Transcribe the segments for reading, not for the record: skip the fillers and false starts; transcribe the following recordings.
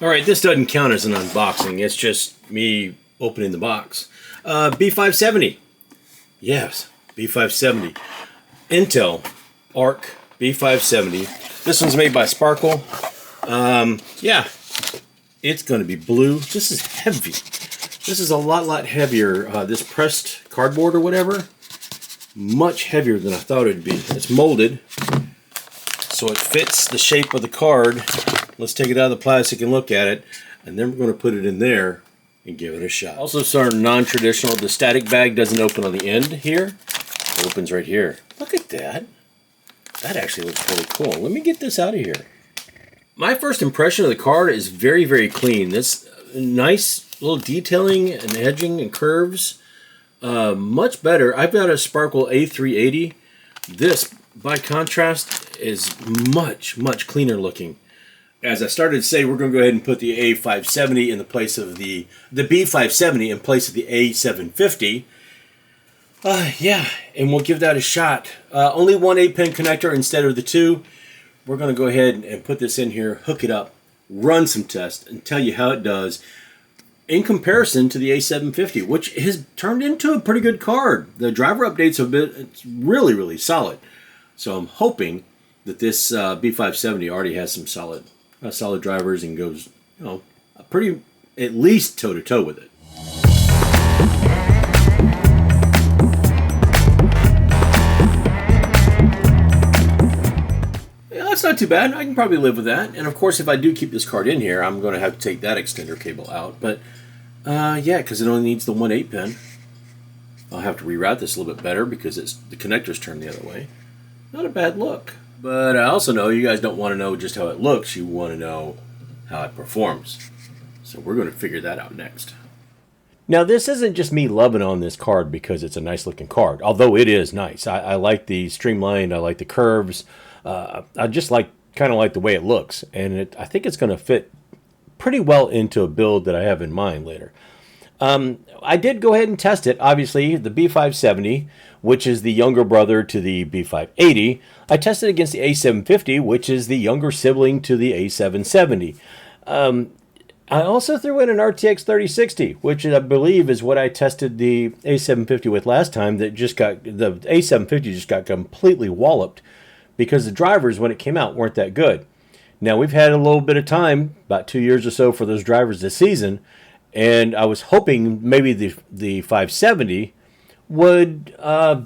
Alright, this doesn't count as an unboxing. It's just me opening the box. B570. Yes, B570. Intel Arc B570. This one's made by Sparkle. Yeah, it's going to be blue. This is heavy. This is a lot heavier. This pressed cardboard or whatever, much heavier than I thought it would be. It's molded, so it fits the shape of the card. Let's take it out of the plastic and look at it, and then we're going to put it in there and give it a shot. Also, sort of non-traditional. The static bag doesn't open on the end here. It opens right here. Look at that. That actually looks really cool. Let me get this out of here. My first impression of the card is very clean. This nice little detailing and edging and curves. Much better. I've got a Sparkle A380. This, by contrast, is much cleaner looking. As I started to say, we're going to go ahead and put the A570 in the place of the B570 in place of the A750. Yeah, and we'll give that a shot. Only one 8-pin connector instead of the 2. We're going to go ahead and put this in here, hook it up, run some tests, and tell you how it does in comparison to the A750, which has turned into a pretty good card. The driver updates have been it's really solid. So I'm hoping that this B570 already has some solid drivers and goes, you know, pretty at least toe-to-toe with it. Yeah, that's not too bad. I can probably live with that. And of course, if I do keep this card in here, I'm going to have to take that extender cable out. But yeah, because it only needs the one 8-pin. I'll have to reroute this a little bit better because the connector's turned the other way. Not a bad look. But I also know you guys don't want to know just how it looks. You want to know how it performs. So we're going to figure that out next. Now, this isn't just me loving on this card because it's a nice looking card, although it is nice. I like the streamlined, I like the curves. I just kind of like the way it looks. And I think it's going to fit pretty well into a build that I have in mind later. I did go ahead and test it. Obviously, the B570, which is the younger brother to the B580. I tested against the A750, which is the younger sibling to the A770. I also threw in an RTX 3060, which I believe is what I tested the A750 with last time. The A750 just got completely walloped because the drivers, when it came out, weren't that good. Now, we've had a little bit of time, about 2 years or so, for those drivers this season, and I was hoping maybe the 570 would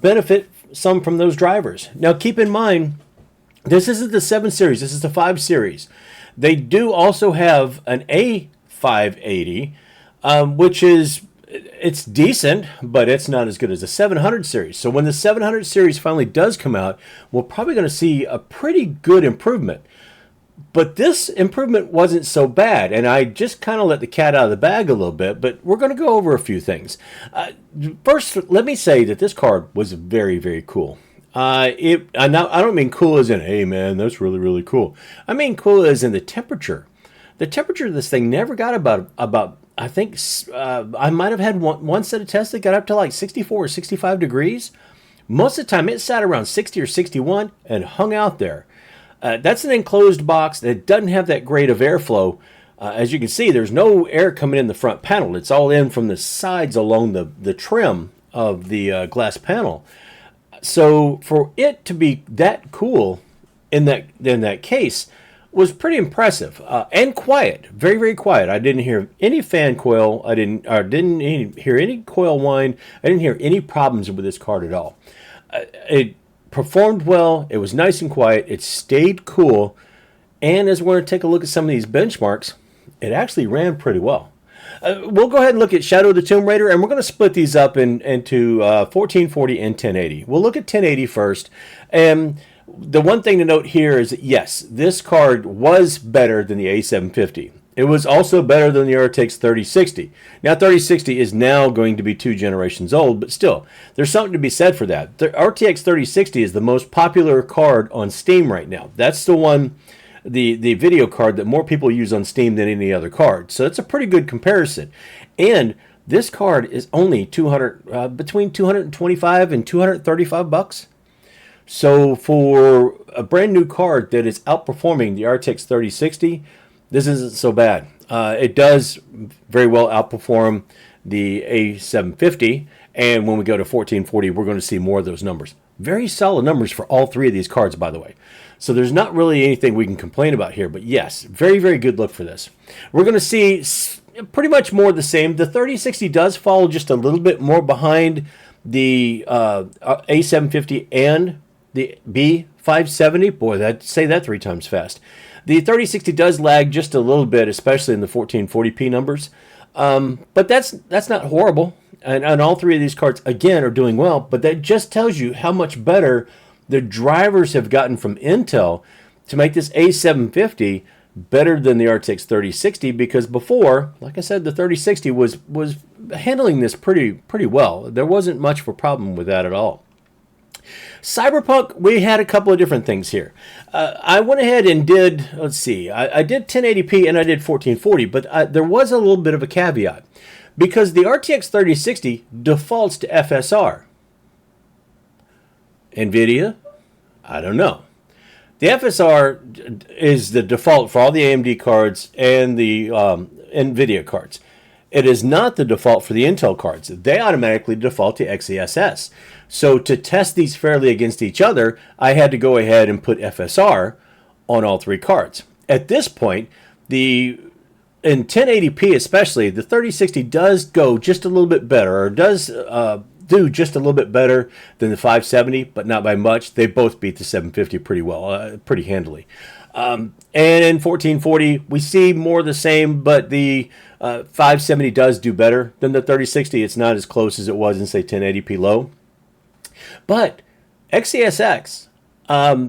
benefit some from those drivers. Now, keep in mind, this isn't the 7 Series. This is the 5 Series. They do also have an A580, which is, it's decent, but it's not as good as the 700 Series. So when the 700 Series finally does come out, we're probably going to see a pretty good improvement. But this improvement wasn't so bad, and I just kind of let the cat out of the bag a little bit, but we're going to go over a few things. First, let me say that this card was very cool. I don't mean cool as in, hey man, that's really cool. I mean cool as in the temperature. The temperature of this thing never got about I think, I might have had one set of tests that got up to like 64 or 65 degrees. Most of the time it sat around 60 or 61 and hung out there. That's an enclosed box that doesn't have that great of airflow. As you can see, there's no air coming in the front panel. It's all in from the sides along the trim of the glass panel. So for it to be that cool in that case was pretty impressive and quiet, very quiet. I didn't hear any fan coil. I didn't hear any coil whine. I didn't hear any problems with this card at all. It performed well. It was nice and quiet. It stayed cool. And as we're going to take a look at some of these benchmarks, it actually ran pretty well. We'll go ahead and look at Shadow of the Tomb Raider, and we're going to split these up into 1440 and 1080. We'll look at 1080 first. And the one thing to note here is that, yes, this card was better than the A750. It was also better than the RTX 3060. Now, 3060 is now going to be 2 generations old, but still, there's something to be said for that. The RTX 3060 is the most popular card on Steam right now. That's the one, the video card that more people use on Steam than any other card. So it's a pretty good comparison. And this card is only between 225 and 235 bucks. So for a brand new card that is outperforming the RTX 3060, this isn't so bad. It does very well outperform the A750, and when we go to 1440, we're going to see more of those numbers. Very solid numbers for all three of these cards, by the way. So there's not really anything we can complain about here, but yes, very, very good look for this. We're going to see pretty much more of the same. The 3060 does fall just a little bit more behind the A750 and the B570. Boy, say that 3 times fast. The 3060 does lag just a little bit, especially in the 1440p numbers. But that's not horrible. And all three of these cards, again, are doing well. But that just tells you how much better the drivers have gotten from Intel to make this A750 better than the RTX 3060. Because before, like I said, the 3060 was handling this pretty well. There wasn't much of a problem with that at all. Cyberpunk, we had a couple of different things here. I went ahead and did, let's see, I did 1080p and I did 1440, but there was a little bit of a caveat because the RTX 3060 defaults to FSR. NVIDIA, I don't know. The FSR is the default for all the AMD cards and the NVIDIA cards. It is not the default for the Intel cards. They automatically default to XeSS. So to test these fairly against each other, I had to go ahead and put FSR on all three cards. At this point, in 1080p especially, the 3060 does go just a little bit better, or does do just a little bit better than the 570, but not by much. They both beat the 750 pretty well, pretty handily. And in 1440, we see more of the same, but the 570 does do better than the 3060. It's not as close as it was in, say, 1080p low. But XeSX,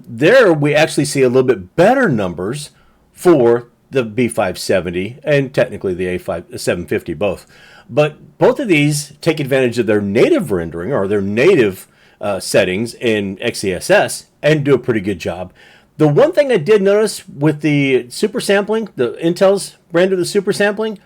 there we actually see a little bit better numbers for the B570 and technically the A750 both. But both of these take advantage of their native rendering or their native settings in XeSS and do a pretty good job. The one thing I did notice with the super sampling, the Intel's brand of the super sampling,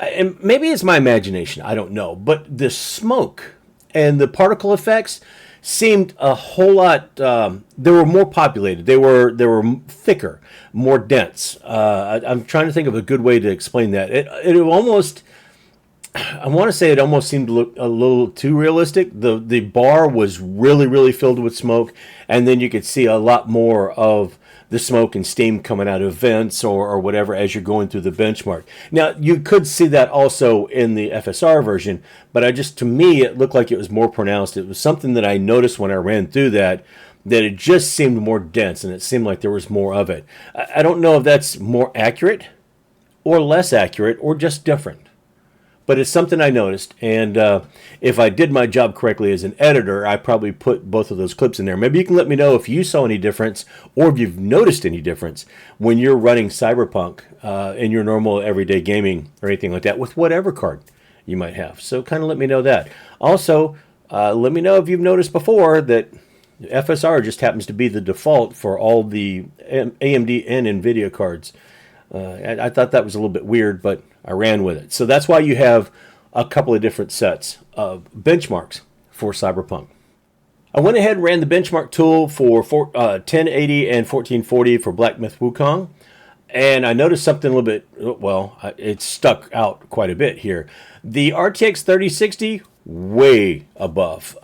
and maybe it's my imagination, I don't know, but the smoke and the particle effects seemed a whole lot, they were more populated, they were thicker, more dense. I'm trying to think of a good way to explain that. It almost, I want to say it almost seemed to look a little too realistic. The bar was really, really filled with smoke, and then you could see a lot more of the smoke and steam coming out of vents or whatever as you're going through the benchmark. Now, you could see that also in the FSR version, but to me, it looked like it was more pronounced. It was something that I noticed when I ran through that it just seemed more dense, and it seemed like there was more of it. I don't know if that's more accurate or less accurate or just different. But it's something I noticed, and if I did my job correctly as an editor, I probably put both of those clips in there. Maybe you can let me know if you saw any difference or if you've noticed any difference when you're running Cyberpunk in your normal everyday gaming or anything like that with whatever card you might have. So kind of let me know that. Also, let me know if you've noticed before that FSR just happens to be the default for all the AMD and NVIDIA cards. I thought that was a little bit weird, but I ran with it. So that's why you have a couple of different sets of benchmarks for Cyberpunk. I went ahead and ran the benchmark tool for 1080 and 1440 for Black Myth Wukong. And I noticed something a little bit, well, it stuck out quite a bit here. The RTX 3060, way above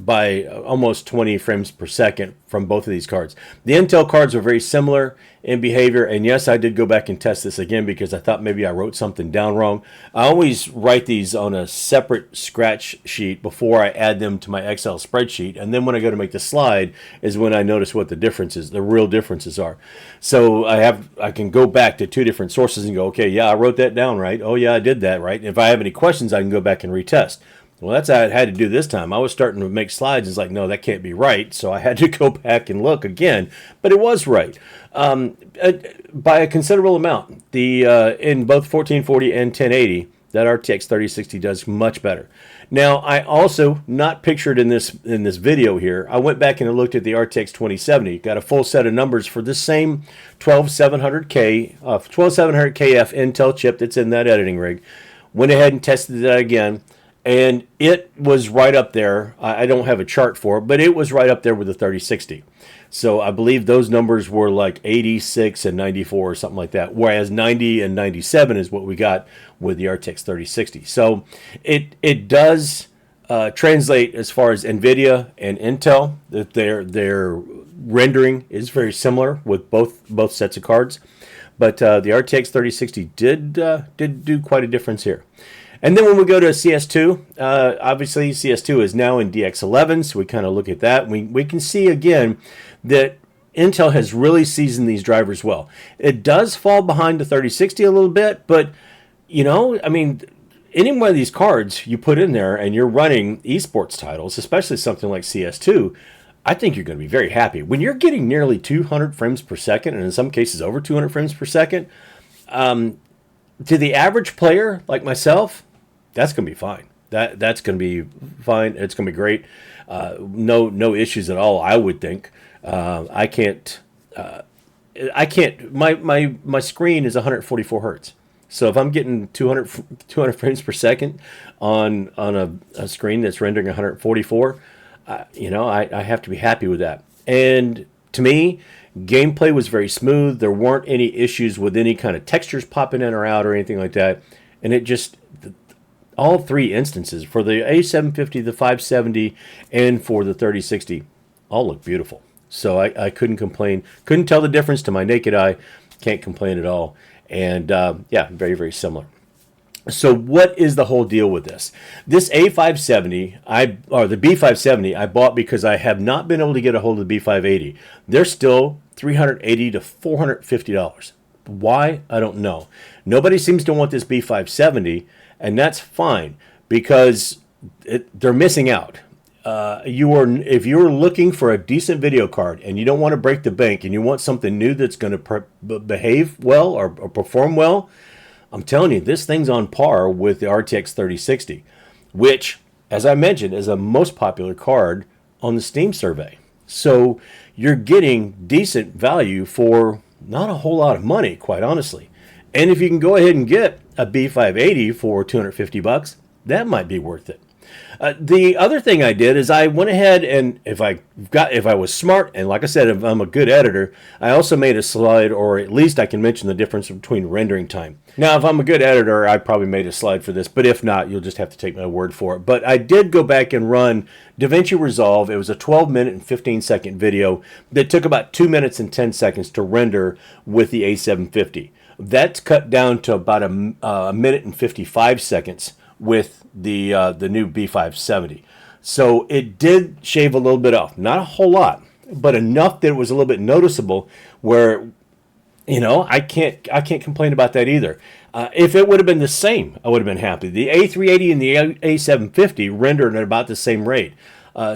by almost 20 frames per second from both of these cards. The Intel cards are very similar in behavior, and yes, I did go back and test this again because I thought maybe I wrote something down wrong. I always write these on a separate scratch sheet before I add them to my Excel spreadsheet, and then when I go to make the slide is when I notice what the differences, the real differences are. So I can go back to two different sources and go, okay, yeah, I wrote that down right. Oh yeah, I did that right. If I have any questions, I can go back and retest. Well, that's how I had to do this time. I was starting to make slides. It's like, no, that can't be right. So I had to go back and look again. But it was right by a considerable amount. In both 1440 and 1080, that RTX 3060 does much better. Now, I also, not pictured in this video here, I went back and I looked at the RTX 2070. Got a full set of numbers for this same 12700K, 12700KF Intel chip that's in that editing rig. Went ahead and tested that again. And it was right up there. I don't have a chart for it, but it was right up there with the 3060. So I believe those numbers were like 86 and 94 or something like that, whereas 90 and 97 is what we got with the RTX 3060. So it does translate as far as NVIDIA and Intel. That their rendering is very similar with both sets of cards, but the RTX 3060 did do quite a difference here. And then when we go to CS2, obviously CS2 is now in DX11, so we kind of look at that. We can see again that Intel has really seasoned these drivers well. It does fall behind the 3060 a little bit, but you know, I mean, any one of these cards you put in there and you're running esports titles, especially something like CS2, I think you're going to be very happy. When you're getting nearly 200 frames per second, and in some cases over 200 frames per second, to the average player like myself, that's going to be fine. That's going to be fine. It's going to be great. No issues at all, I would think. I can't. My screen is 144 hertz. So if I'm getting 200 frames per second on a screen that's rendering 144, you know, I have to be happy with that. And to me, gameplay was very smooth. There weren't any issues with any kind of textures popping in or out or anything like that. And it just, all three instances, for the A750, the 570, and for the 3060, all look beautiful. So I couldn't complain. Couldn't tell the difference to my naked eye. Can't complain at all. And yeah, very, very similar. So what is the whole deal with this? This A570, or the B570, I bought because I have not been able to get a hold of the B580. They're still $380 to $450. Why? I don't know. Nobody seems to want this B570, and that's fine because they're missing out. If you're looking for a decent video card and you don't want to break the bank and you want something new that's going to behave well or perform well, I'm telling you, this thing's on par with the RTX 3060, which, as I mentioned, is a most popular card on the Steam survey. So you're getting decent value for not a whole lot of money, quite honestly. And if you can go ahead and get a B580 for $250, that might be worth it. The other thing I did is I went ahead and if I was smart, and like I said, if I'm a good editor, I also made a slide, or at least I can mention the difference between rendering time. Now, if I'm a good editor, I probably made a slide for this, but if not, you'll just have to take my word for it. But I did go back and run DaVinci Resolve. It was a 12-minute and 15-second video that took about 2 minutes and 10 seconds to render with the A750. That's cut down to about a minute and 55 seconds with the new B570. So it did shave a little bit off. Not a whole lot, but enough that it was a little bit noticeable where, you know, I can't complain about that either. If it would have been the same, I would have been happy. The A380 and the A750 rendered at about the same rate.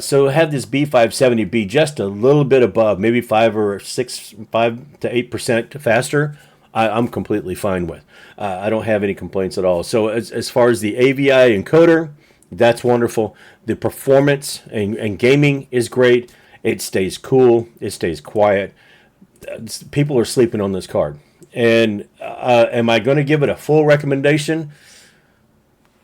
So have this B570 be just a little bit above, maybe 5 to 8% faster, I'm completely fine with. I don't have any complaints at all. So as far as the AVI encoder, that's wonderful. The performance and gaming is great. It stays cool. It stays quiet. People are sleeping on this card. And am I going to give it a full recommendation?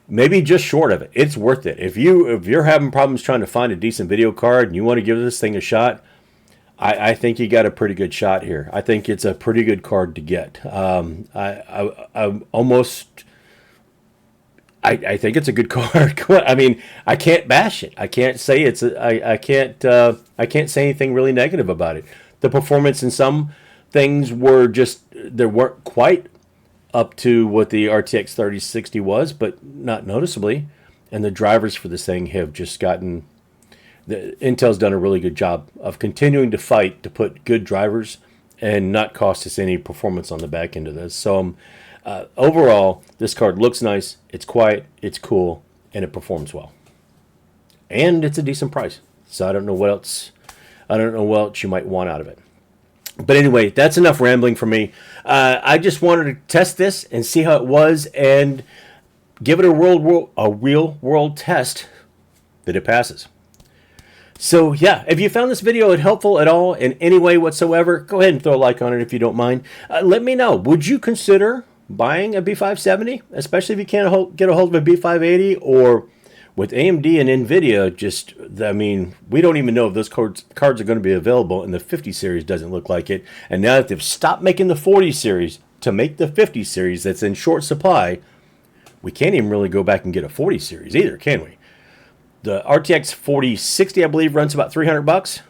Maybe just short of it. It's worth it. If you're having problems trying to find a decent video card and you want to give this thing a shot, I think you got a pretty good shot here. I think it's a pretty good card to get. I think it's a good card. I mean, I can't bash it. I can't say I can't say anything really negative about it. The performance in some things they weren't quite up to what the RTX 3060 was, but not noticeably. And the drivers for this thing have just gotten. Intel's done a really good job of continuing to fight to put good drivers and not cost us any performance on the back end of this. So overall, this card looks nice, it's quiet, it's cool, and it performs well. And it's a decent price. So I don't know what else you might want out of it. But anyway, that's enough rambling for me. I just wanted to test this and see how it was and give it a real world test that it passes. So yeah, if you found this video helpful at all in any way whatsoever, go ahead and throw a like on it if you don't mind. Let me know, would you consider buying a B570, especially if you can't get a hold of a B580, or with AMD and NVIDIA, just, I mean, we don't even know if those cards are going to be available, and the 50 series doesn't look like it. And now that they've stopped making the 40 series to make the 50 series that's in short supply, we can't even really go back and get a 40 series either, can we? The RTX 4060, I believe, runs about $300.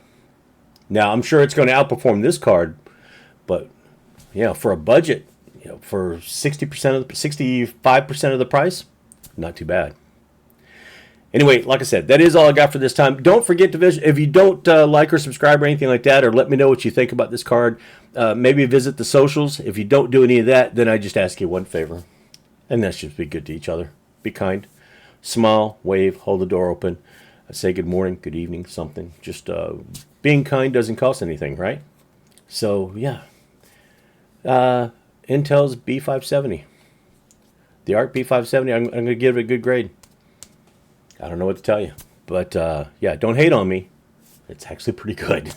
Now, I'm sure it's going to outperform this card, but, you know, for a budget, you know, for 65% of the price, not too bad. Anyway, like I said, that is all I got for this time. Don't forget to visit, if you don't like or subscribe or anything like that, or let me know what you think about this card, maybe visit the socials. If you don't do any of that, then I just ask you one favor, and that's just be good to each other. Be kind. Smile, wave, hold the door open, say good morning, good evening, something. Just being kind doesn't cost anything, right? So, yeah. Intel's B570. The ARC B570, I'm going to give it a good grade. I don't know what to tell you. But, yeah, don't hate on me. It's actually pretty good.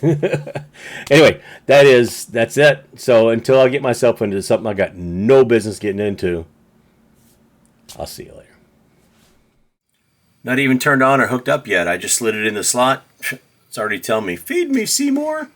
Anyway, that's it. So until I get myself into something I got no business getting into, I'll see you later. Not even turned on or hooked up yet. I just slid it in the slot. It's already telling me, feed me, Seymour.